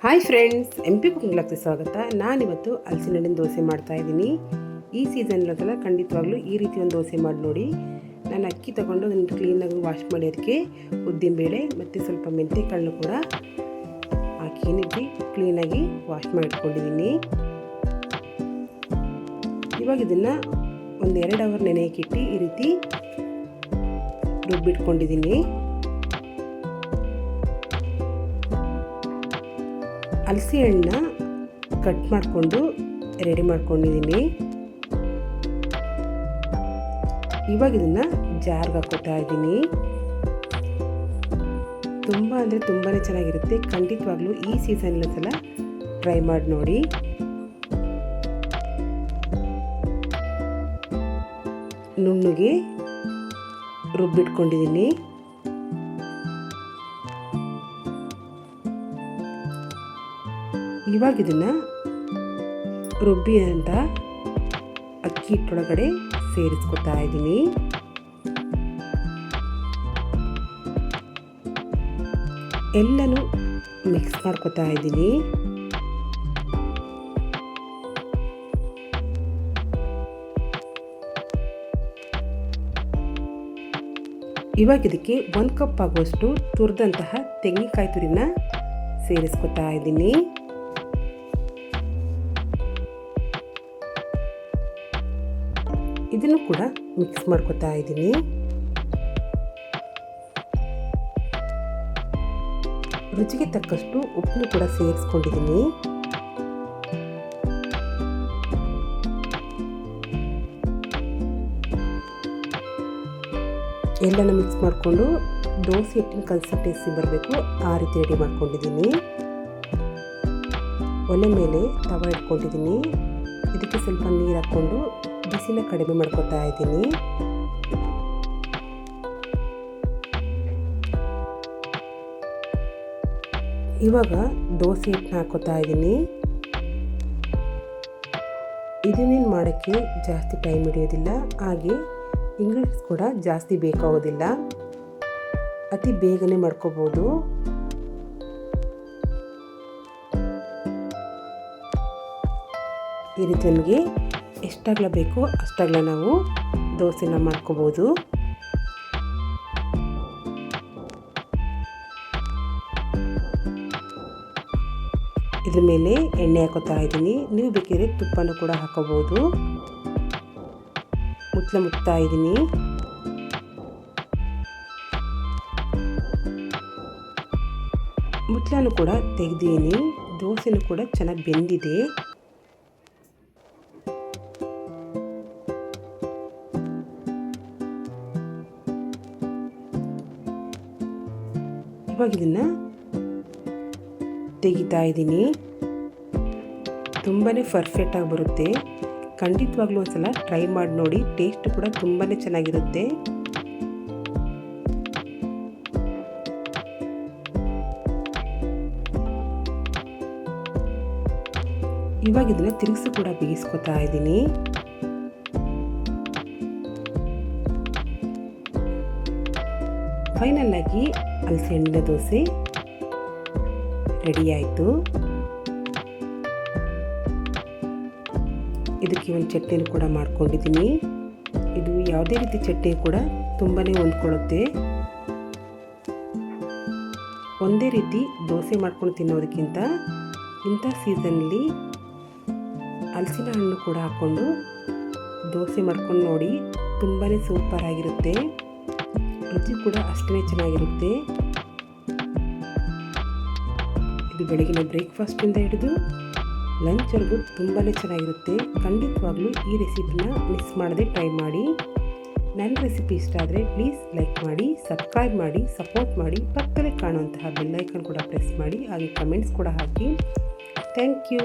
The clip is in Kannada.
ಹಾಯ್ ಫ್ರೆಂಡ್ಸ್, MP ಕುಕಿಂಗ್ ಬ್ಲಾಗ್ಗೆ ಸ್ವಾಗತ. ನಾನಿವತ್ತು ಹಲಸಿನ ಹಣ್ಣಿನ ದೋಸೆ ಮಾಡ್ತಾಯಿದ್ದೀನಿ. ಈ ಸೀಸನ್ಗೆಲ್ಲ ಖಂಡಿತವಾಗ್ಲೂ ಈ ರೀತಿ ಒಂದು ದೋಸೆ ಮಾಡಿ ನೋಡಿ. ನಾನು ಅಕ್ಕಿ ತೊಗೊಂಡು ಅದನ್ನು ಕ್ಲೀನಾಗಿ ವಾಶ್ ಮಾಡಿ ಅದಕ್ಕೆ ಉದ್ದಿನಬೇಳೆ ಮತ್ತು ಸ್ವಲ್ಪ ಮೆಂತ್ಯ ಕಾಳನ್ನು ಕೂಡ ಹಾಕಿ ಏನಿಟ್ಟು ಕ್ಲೀನಾಗಿ ವಾಶ್ ಮಾಡಿಟ್ಕೊಂಡಿದ್ದೀನಿ. ಇವಾಗ ಇದನ್ನು ಒಂದು 2 ಅವರ್ ನೆನೆಯಕ್ಕಿಟ್ಟು ಈ ರೀತಿ ರುಬ್ಬಿಟ್ಕೊಂಡಿದ್ದೀನಿ. ಹಲಸಿ ಹಣ್ಣನ್ನ ಕಟ್ ಮಾಡಿಕೊಂಡು ರೆಡಿ ಮಾಡ್ಕೊಂಡಿದ್ದೀನಿ. ಇವಾಗ ಇದನ್ನು ಜಾರ್ಗೆ ಹಾಕೋತಾ ಇದ್ದೀನಿ. ತುಂಬ ಅಂದರೆ ತುಂಬಾ ಚೆನ್ನಾಗಿರುತ್ತೆ. ಖಂಡಿತವಾಗ್ಲೂ ಈ ಸೀಸನಲ್ಲಿ ಸಲ ಟ್ರೈ ಮಾಡಿ ನೋಡಿ. ನುಣ್ಣಗೆ ರುಬ್ಬಿಟ್ಕೊಂಡಿದ್ದೀನಿ. ಇವಾಗ ಇದನ್ನು ರುಬ್ಬಿ ಅಂತ ಅಕ್ಕಿ ಹಿಟ್ಟೊಳಗಡೆ ಸೇರಿಸ್ಕೊತಾ ಇದ್ದೀನಿ. ಎಲ್ಲನೂ ಮಿಕ್ಸ್ ಮಾಡ್ಕೊತಾ ಇದ್ದೀನಿ. ಇವಾಗ ಇದಕ್ಕೆ 1 ಕಪ್ ಆಗುವಷ್ಟು ತುರಿದಂತಹ ತೆಂಗಿನಕಾಯಿ ತುರಿನ ಸೇರಿಸ್ಕೊತಾ ಇದ್ದೀನಿ. ಇದನ್ನು ಕೂಡ ಮಿಕ್ಸ್ ಮಾಡ್ಕೊತಾ ಇದ್ದೀನಿ. ರುಚಿಗೆ ತಕ್ಕಷ್ಟು ಉಪ್ಪನ್ನು ಕೂಡ ಸೇರಿಸ್ಕೊಂಡಿದ್ದೀನಿ. ಎಲ್ಲನ ಮಿಕ್ಸ್ ಮಾಡಿಕೊಂಡು ದೋಸೆ ಹಿಟ್ಟಿನ ಕನ್ಸಿಸ್ಟೆನ್ಸಿ ಬರಬೇಕು ಆ ರೀತಿ ರೆಡಿ ಮಾಡ್ಕೊಂಡಿದ್ದೀನಿ. ಒಲೆ ಮೇಲೆ ತವ ಇಟ್ಕೊಂಡಿದ್ದೀನಿ. ಇದಕ್ಕೆ ಸ್ವಲ್ಪ ನೀರು ಹಾಕ್ಕೊಂಡು ಬಿಸಿನ ಕಡಿಮೆ ಮಾಡ್ಕೊತಾ ಇದ್ದೀನಿ. ಇವಾಗ ದೋಸೆ ಹಿಟ್ಟನ್ನ ಹಾಕೋತಾ ಇದ್ದೀನಿ. ಇದನ್ನೇನು ಮಾಡೋಕ್ಕೆ ಜಾಸ್ತಿ ಟೈಮ್ ಹಿಡಿಯೋದಿಲ್ಲ, ಹಾಗೆ ಇಂಗ್ರೀಡಿಯೆಂಟ್ಸ್ ಕೂಡ ಜಾಸ್ತಿ ಬೇಕಾಗೋದಿಲ್ಲ. ಅತಿ ಬೇಗನೆ ಮಾಡ್ಕೋಬೋದು. ಈ ರೀತಿ ನಮಗೆ ಎಷ್ಟಾಗಲ ಬೇಕೋ ಅಷ್ಟಾಗಲ ನಾವು ದೋಸೆನ ಮಾಡ್ಕೋಬೋದು. ಇದ್ರ ಮೇಲೆ ಎಣ್ಣೆ ಹಾಕೋತಾ ಇದ್ದೀನಿ. ನೀವು ಬೇಕಿದ್ರೆ ತುಪ್ಪನೂ ಕೂಡ ಹಾಕೋಬೋದು. ಮುಚ್ತಾ ಇದ್ದೀನಿ. ಮುಚ್ಚಳನು ಕೂಡ ತೆಗೆದಿದ್ದೀನಿ. ದೋಸೆನೂ ಕೂಡ ಚೆನ್ನಾಗಿ ಬೆಂದಿದೆ. ಇವಾಗ ಇದನ್ನು ತೆಗಿತಾ ಇದ್ದೀನಿ. ತುಂಬಾ ಪರ್ಫೆಕ್ಟಾಗಿ ಬರುತ್ತೆ. ಖಂಡಿತವಾಗ್ಲೂ ಒಂದ್ಸಲ ಟ್ರೈ ಮಾಡಿ ನೋಡಿ. ಟೇಸ್ಟ್ ಕೂಡ ತುಂಬಾ ಚೆನ್ನಾಗಿರುತ್ತೆ. ಇವಾಗ ಇದನ್ನು ತಿರುಗಿಸಿ ಕೂಡ ಬೇಯಿಸ್ಕೊತಾ ಇದ್ದೀನಿ. ಫೈನಲ್ ಆಗಿ ಹಲಸಿ ಹಣ್ಣಿನ ದೋಸೆ ರೆಡಿ ಆಯಿತು. ಇದಕ್ಕೆ ಒಂದು ಚಟ್ನಿನೂ ಕೂಡ ಮಾಡ್ಕೊಂಡಿದ್ದೀನಿ. ಇದು ಯಾವುದೇ ರೀತಿ ಚಟ್ನಿ ಕೂಡ ತುಂಬಾ ಹೊಂದ್ಕೊಳ್ಳುತ್ತೆ. ಒಂದೇ ರೀತಿ ದೋಸೆ ಮಾಡ್ಕೊಂಡು ತಿನ್ನೋದಕ್ಕಿಂತ ಇಂಥ ಸೀಸನ್ನಲ್ಲಿ ಹಲಸಿನ ಹಣ್ಣು ಕೂಡ ಹಾಕ್ಕೊಂಡು ದೋಸೆ ಮಾಡ್ಕೊಂಡು ನೋಡಿ. ತುಂಬಾ ಸೂಪರ್ ಆಗಿರುತ್ತೆ. ರುಚಿ ಕೂಡ ಅಷ್ಟೇ ಚೆನ್ನಾಗಿರುತ್ತೆ. ಇದು ಬೆಳಗಿನ ಬ್ರೇಕ್ಫಾಸ್ಟಿಂದ ಹಿಡಿದು ಲಂಚ್ವರೆಗೂ ತುಂಬಾ ಚೆನ್ನಾಗಿರುತ್ತೆ. ಖಂಡಿತವಾಗ್ಲೂ ಈ ರೆಸಿಪಿನ ಮಿಸ್ ಮಾಡದೆ ಟ್ರೈ ಮಾಡಿ. ನನ್ನ ರೆಸಿಪಿ ಇಷ್ಟ ಆದರೆ ಪ್ಲೀಸ್ ಲೈಕ್ ಮಾಡಿ, ಸಬ್ಸ್ಕ್ರೈಬ್ ಮಾಡಿ, ಸಪೋರ್ಟ್ ಮಾಡಿ. ಪಕ್ಕದಲ್ಲಿ ಕಾಣುವಂತಹ ಬೆಲ್ ಐಕಾನ್ ಕೂಡ ಪ್ರೆಸ್ ಮಾಡಿ, ಹಾಗೆ ಕಮೆಂಟ್ಸ್ ಕೂಡ ಹಾಕಿ. Thank you.